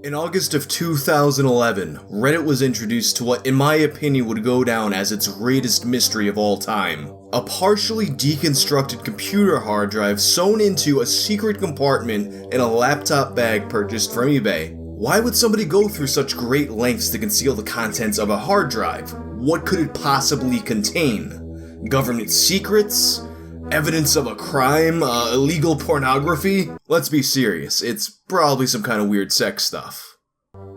In August of 2011, Reddit was introduced to what, in my opinion, would go down as its greatest mystery of all time. A partially deconstructed computer hard drive sewn into a secret compartment in a laptop bag purchased from eBay. Why would somebody go through such great lengths to conceal the contents of a hard drive? What could it possibly contain? Government secrets? Evidence of a crime? Illegal pornography? Let's be serious, it's probably some kind of weird sex stuff.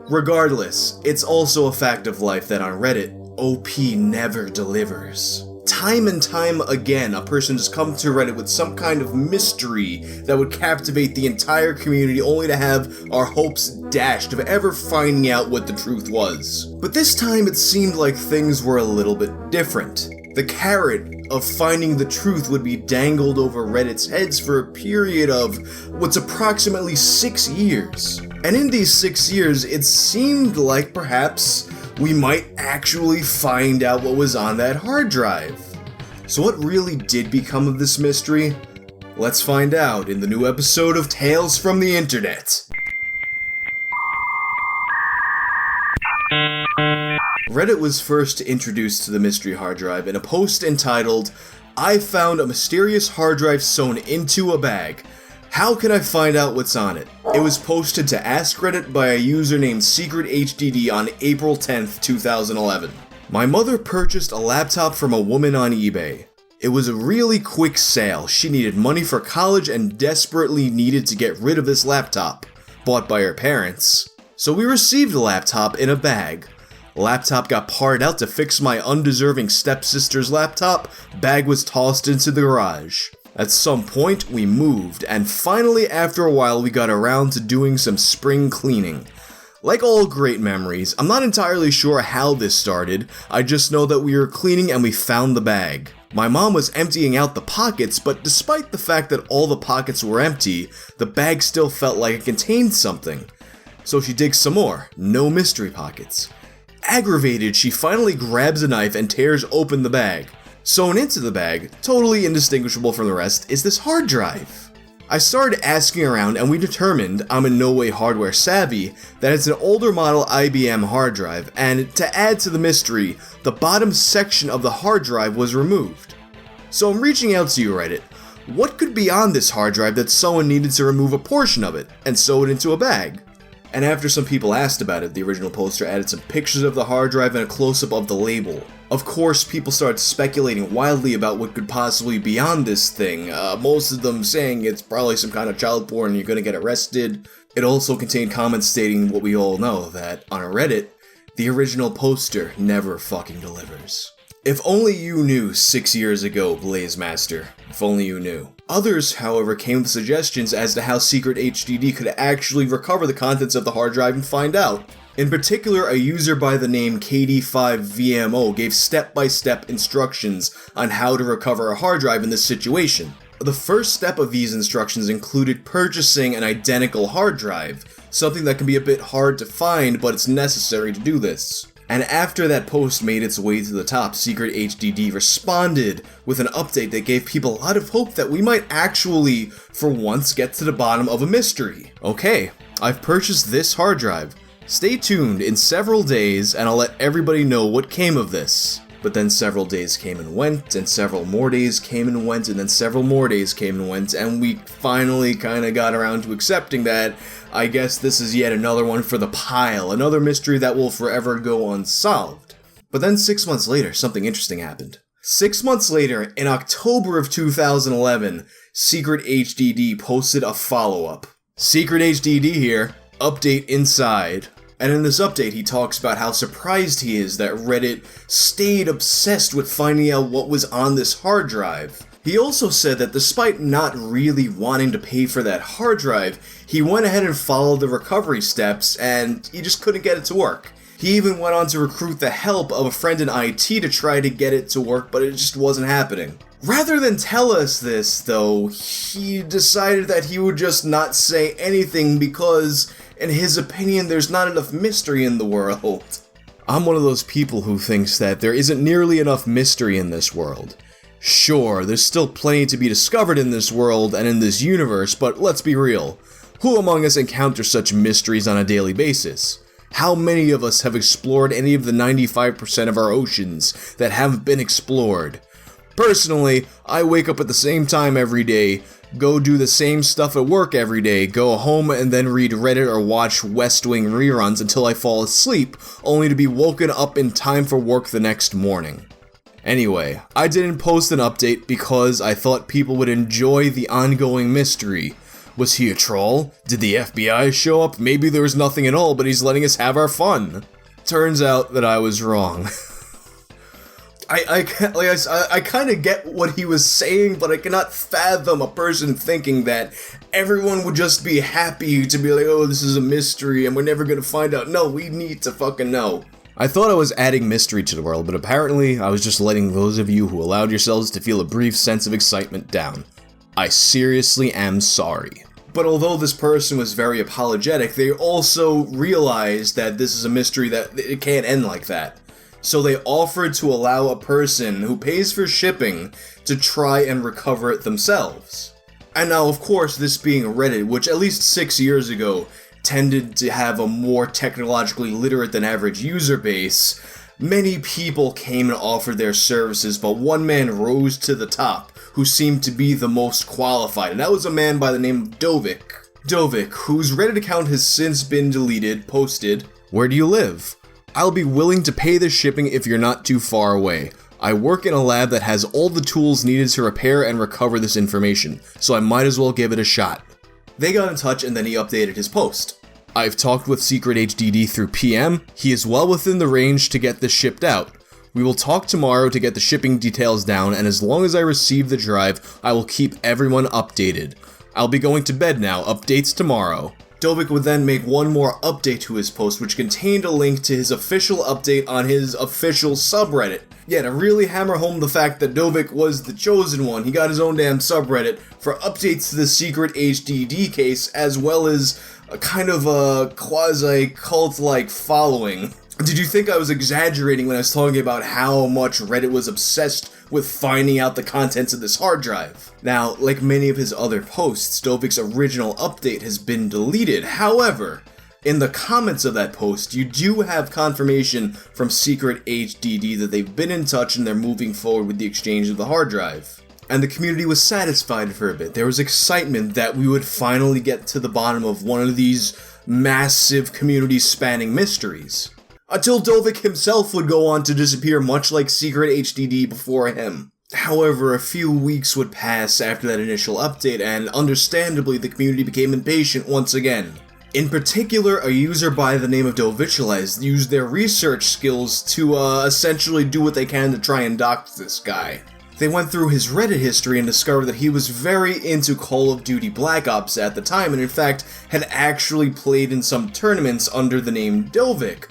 Regardless, it's also a fact of life that on Reddit, OP never delivers. Time and time again, a person has come to Reddit with some kind of mystery that would captivate the entire community only to have our hopes dashed of ever finding out what the truth was. But this time it seemed like things were a little bit different. The carrot of finding the truth would be dangled over Reddit's heads for a period of what's approximately 6 years. And in these 6 years, it seemed like perhaps we might actually find out what was on that hard drive. So what really did become of this mystery? Let's find out in the new episode of Tales from the Internet. Reddit was first introduced to the mystery hard drive in a post entitled, "I found a mysterious hard drive sewn into a bag. How can I find out what's on it?" It was posted to askreddit by a user named SecretHDD on April 10th, 2011. My mother purchased a laptop from a woman on eBay. It was a really quick sale. She needed money for college and desperately needed to get rid of this laptop, bought by her parents. So we received the laptop in a bag. Laptop got parted out to fix my undeserving stepsister's laptop, bag was tossed into the garage. At some point, we moved, and finally after a while we got around to doing some spring cleaning. Like all great memories, I'm not entirely sure how this started, I just know that we were cleaning and we found the bag. My mom was emptying out the pockets, but despite the fact that all the pockets were empty, the bag still felt like it contained something. So she digs some more, no mystery pockets. Aggravated, she finally grabs a knife and tears open the bag. Sewn into the bag, totally indistinguishable from the rest, is this hard drive. I started asking around and we determined, I'm in no way hardware savvy, that it's an older model IBM hard drive, and to add to the mystery, the bottom section of the hard drive was removed. So I'm reaching out to you, Reddit. What could be on this hard drive that someone needed to remove a portion of it and sew it into a bag? And after some people asked about it, the original poster added some pictures of the hard drive and a close-up of the label. Of course, people started speculating wildly about what could possibly be on this thing, most of them saying it's probably some kind of child porn and you're gonna get arrested. It also contained comments stating what we all know, that on Reddit, the original poster never fucking delivers. If only you knew 6 years ago, Blazemaster. If only you knew. Others, however, came with suggestions as to how SecretHDD could actually recover the contents of the hard drive and find out. In particular, a user by the name KD5VMO gave step-by-step instructions on how to recover a hard drive in this situation. The first step of these instructions included purchasing an identical hard drive, something that can be a bit hard to find, but it's necessary to do this. And after that post made its way to the top, SecretHDD responded with an update that gave people a lot of hope that we might actually, for once, get to the bottom of a mystery. Okay, I've purchased this hard drive. Stay tuned in several days and I'll let everybody know what came of this. But then several days came and went, and several more days came and went, and then several more days came and went, and we finally kinda got around to accepting that I guess this is yet another one for the pile, another mystery that will forever go unsolved. But then 6 months later, something interesting happened. 6 months later, in October of 2011, SecretHDD posted a follow-up. SecretHDD here, update inside. And in this update, he talks about how surprised he is that Reddit stayed obsessed with finding out what was on this hard drive. He also said that despite not really wanting to pay for that hard drive, he went ahead and followed the recovery steps and he just couldn't get it to work. He even went on to recruit the help of a friend in IT to try to get it to work, but it just wasn't happening. Rather than tell us this, though, he decided that he would just not say anything because, in his opinion, there's not enough mystery in the world. I'm one of those people who thinks that there isn't nearly enough mystery in this world. Sure, there's still plenty to be discovered in this world and in this universe, but let's be real. Who among us encounters such mysteries on a daily basis? How many of us have explored any of the 95% of our oceans that haven't been explored? Personally, I wake up at the same time every day, go do the same stuff at work every day, go home and then read Reddit or watch West Wing reruns until I fall asleep, only to be woken up in time for work the next morning. Anyway, I didn't post an update because I thought people would enjoy the ongoing mystery. Was he a troll? Did the FBI show up? Maybe there was nothing at all, but he's letting us have our fun. Turns out that I was wrong. I kind of get what he was saying, but I cannot fathom a person thinking that everyone would just be happy to be like, oh, this is a mystery and we're never gonna find out. No, we need to fucking know. I thought I was adding mystery to the world, but apparently I was just letting those of you who allowed yourselves to feel a brief sense of excitement down. I seriously am sorry. But although this person was very apologetic, they also realized that this is a mystery that it can't end like that. So they offered to allow a person who pays for shipping to try and recover it themselves. And now, of course, this being Reddit, which at least 6 years ago tended to have a more technologically literate than average user base, many people came and offered their services, but one man rose to the top, who seemed to be the most qualified, and that was a man by the name of Dovic. Dovic, whose Reddit account has since been deleted, posted, "Where do you live? I'll be willing to pay the shipping if you're not too far away. I work in a lab that has all the tools needed to repair and recover this information, so I might as well give it a shot." They got in touch and then he updated his post. "I've talked with SecretHDD through PM. He is well within the range to get this shipped out. We will talk tomorrow to get the shipping details down, and as long as I receive the drive, I will keep everyone updated. I'll be going to bed now. Updates tomorrow." Dovic would then make one more update to his post, which contained a link to his official update on his official subreddit. Yeah, to really hammer home the fact that Dovic was the chosen one, he got his own damn subreddit for updates to the SecretHDD case, as well as a kind of a quasi-cult-like following. Did you think I was exaggerating when I was talking about how much Reddit was obsessed with finding out the contents of this hard drive? Now, like many of his other posts, Dovic's original update has been deleted. However, in the comments of that post, you do have confirmation from SecretHDD that they've been in touch and they're moving forward with the exchange of the hard drive. And the community was satisfied for a bit. There was excitement that we would finally get to the bottom of one of these massive community-spanning mysteries. Until Dovic himself would go on to disappear, much like SecretHDD before him. However, a few weeks would pass after that initial update, and understandably the community became impatient once again. In particular, a user by the name of Dovic used their research skills to essentially do what they can to try and dox this guy. They went through his Reddit history and discovered that he was very into Call of Duty Black Ops at the time, and in fact had actually played in some tournaments under the name Dovic.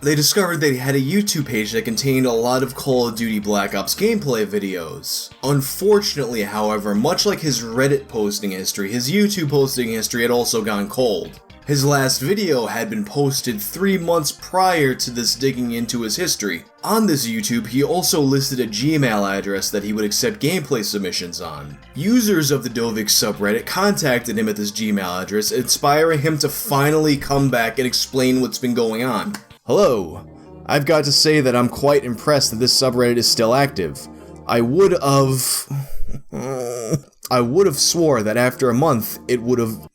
They discovered that he had a YouTube page that contained a lot of Call of Duty Black Ops gameplay videos. Unfortunately, however, much like his Reddit posting history, his YouTube posting history had also gone cold. His last video had been posted 3 months prior to this digging into his history. On this YouTube, he also listed a Gmail address that he would accept gameplay submissions on. Users of the Dovic subreddit contacted him at this Gmail address, inspiring him to finally come back and explain what's been going on. "Hello. I've got to say that I'm quite impressed that this subreddit is still active. I would have swore that after a month it would have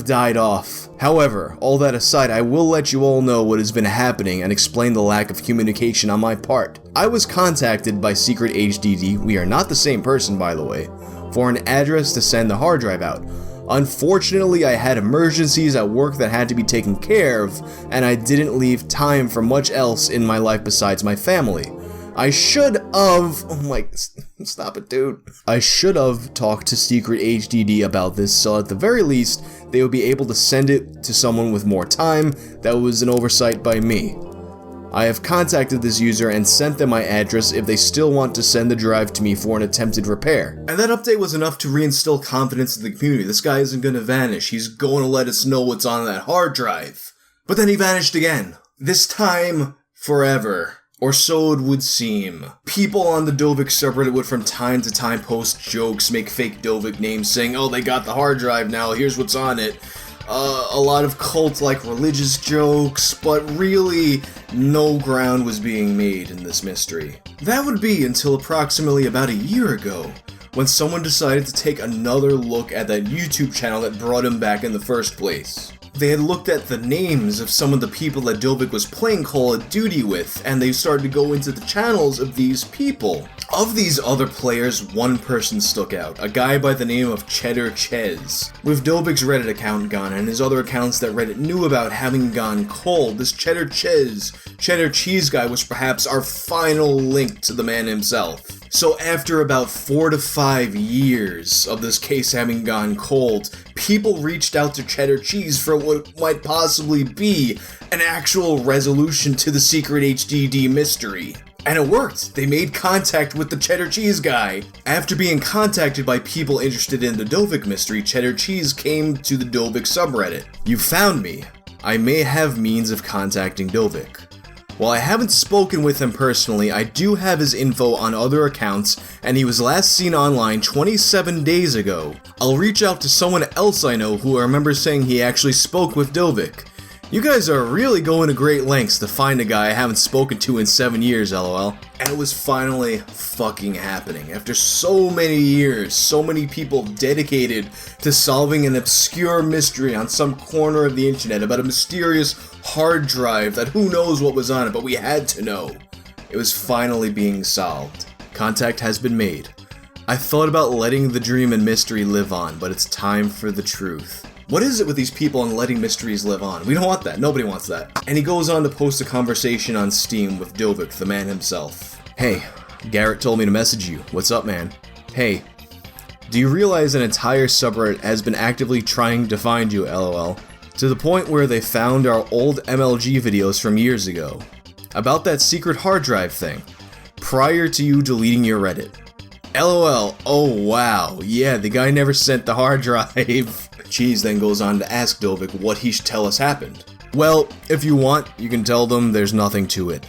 died off. However, all that aside, I will let you all know what has been happening and explain the lack of communication on my part. I was contacted by SecretHDD, we are not the same person by the way, for an address to send the hard drive out. Unfortunately, I had emergencies at work that had to be taken care of, and I didn't leave time for much else in my life besides my family. I should have... stop it, dude. I should have talked to SecretHDD about this, so at the very least, they would be able to send it to someone with more time. That was an oversight by me. I have contacted this user and sent them my address if they still want to send the drive to me for an attempted repair." And that update was enough to reinstill confidence in the community. This guy isn't gonna vanish, he's going to let us know what's on that hard drive. But then he vanished again. This time, forever. Or so it would seem. People on the Dovic subreddit would from time to time post jokes, make fake Dovic names saying, oh, they got the hard drive now, here's what's on it. A lot of cult-like religious jokes, but really, no ground was being made in this mystery. That would be until approximately about a year ago, when someone decided to take another look at that YouTube channel that brought him back in the first place. They had looked at the names of some of the people that Dovic was playing Call of Duty with, and they started to go into the channels of these people. Of these other players, one person stuck out, a guy by the name of Cheddar Ches. With Dovic's Reddit account gone and his other accounts that Reddit knew about having gone cold, this Cheddar Cheese guy was perhaps our final link to the man himself. So after about 4 to 5 years of this case having gone cold, people reached out to Cheddar Cheese for what might possibly be an actual resolution to the SecretHDD mystery. And it worked. They made contact with the Cheddar Cheese guy. After being contacted by people interested in the Dovic mystery, Cheddar Cheese came to the Dovic subreddit. You found me. I may have means of contacting Dovic. While I haven't spoken with him personally, I do have his info on other accounts, and he was last seen online 27 days ago. I'll reach out to someone else I know who I remember saying he actually spoke with Dovic. You guys are really going to great lengths to find a guy I haven't spoken to in 7 years, lol. And it was finally fucking happening. After so many years, so many people dedicated to solving an obscure mystery on some corner of the internet about a mysterious hard drive that who knows what was on it, but we had to know. It was finally being solved. Contact has been made. I thought about letting the dream and mystery live on, but it's time for the truth. What is it with these people and letting mysteries live on? We don't want that. Nobody wants that. And he goes on to post a conversation on Steam with Dovic, the man himself. Hey, Garrett told me to message you. What's up, man? Hey, do you realize an entire subreddit has been actively trying to find you, lol? To the point where they found our old MLG videos from years ago. About that secret hard drive thing. Prior to you deleting your Reddit. LOL, oh wow, yeah, the guy never sent the hard drive. Cheese then goes on to ask Dovic what he should tell us happened. Well, if you want, you can tell them there's nothing to it.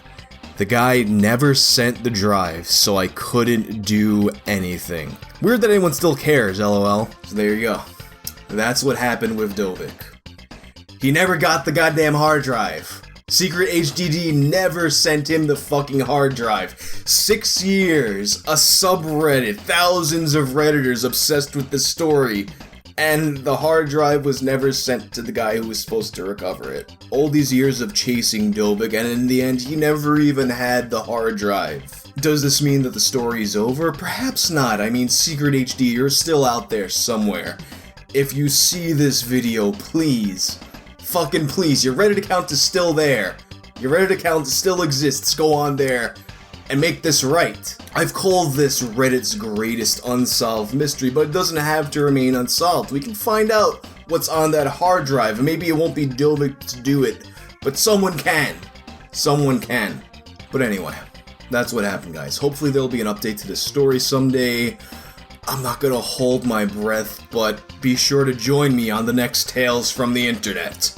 The guy never sent the drive, so I couldn't do anything. Weird that anyone still cares, lol. So there you go. That's what happened with Dovic. He never got the goddamn hard drive. SecretHDD never sent him the fucking hard drive. 6 years, a subreddit, thousands of Redditors obsessed with the story, and the hard drive was never sent to the guy who was supposed to recover it. All these years of chasing Dovic, and in the end, he never even had the hard drive. Does this mean that the story's over? Perhaps not. I mean, SecretHD, you're still out there somewhere. If you see this video, please, fucking please, your Reddit account is still there. Your Reddit account still exists. Go on there and make this right. I've called this Reddit's greatest unsolved mystery, but it doesn't have to remain unsolved. We can find out what's on that hard drive, and maybe it won't be Dovic to do it, but someone can. Someone can. But anyway, that's what happened, guys. Hopefully there'll be an update to this story someday. I'm not gonna hold my breath, but be sure to join me on the next Tales from the Internet.